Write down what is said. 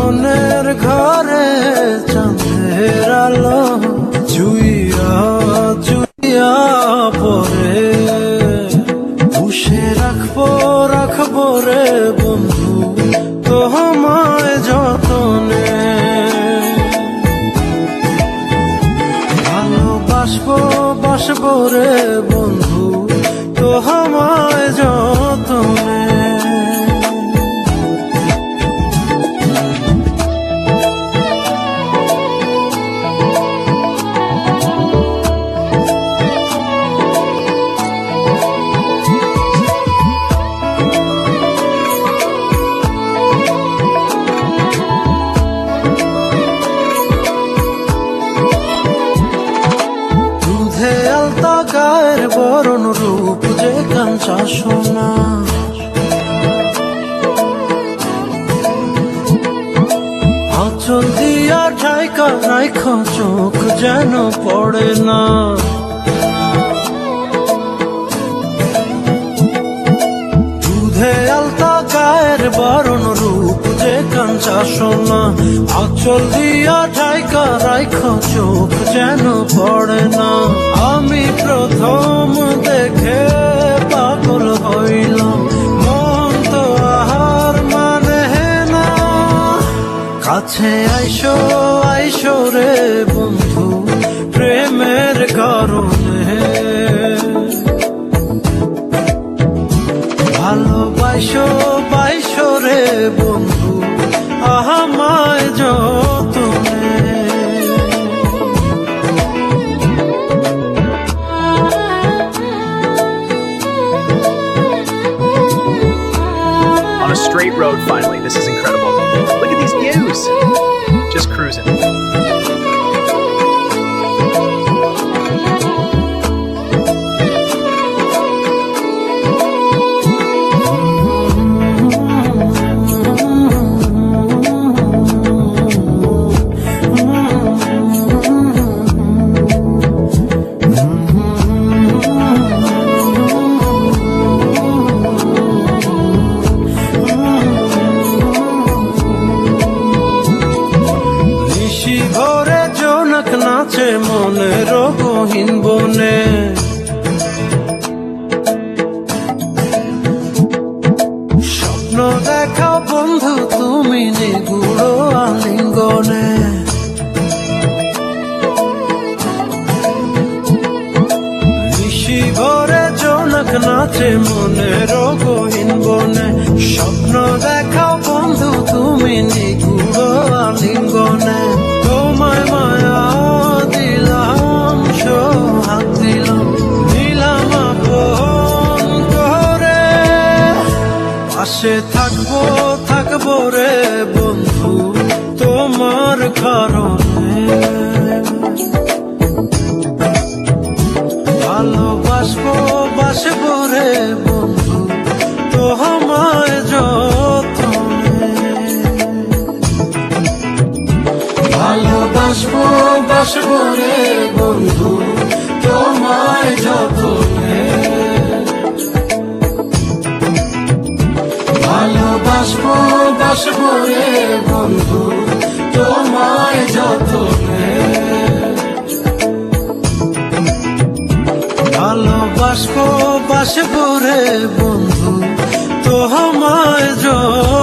মনের ঘরে চাঁদের আলো চুইয়া চুইয়া পরে পুষে রাখবো রে বন্ধু তোমায় যতনে। ভালোবাসবো রে বন্ধু তোমায় যতনে। গায়ের বরণ রূপ যে কাঞ্চা সোনা, আঁচল দিয়া ঢাকা রাইখ চোখ যেন পড়ে না। দুধে আলতা গায়ের বরণ রূপ যে কাঞ্চা সোনা, আঁচল দিয়া ঢাকা রাইখ চোখ যেন পড়ে না। আমি প্রথম দেখে পাগল হইলাম, মন তো আহার মানে না। কাছে আইসো রে বন্ধু প্রেমের কারণে। ভালোবাসো রে বন্ধু আমায় যতনে। On a straight road finally. This is incredible. Look at these views. Just cruising. ভরে জোনাক নাচে মনের গহীন বনে, স্বপ্ন দেখাও বন্ধু তুমি নিগুড় আলিঙ্গনে। নিশি ভরে জোনাক নাচে মনের গহীন বনে, স্বপ্ন দেখাও বন্ধু তুমি নিগুড় আলিঙ্গনে। তোমায় মায়া দিলাম সোহাগ দিলাম, দিলাম আপন করে। পাশে থাকবো রে বন্ধু তোমার কারণে। ভালোবাসবো রে বন্ধু তোমায় যতনে। ভালোবাসবো রে বন্ধু তোমায় যতনে। ভালোবাসবো রে বন্ধু তোমায় যতনে। ভালোবাসবো রে বন্ধু তোমায় যতনে।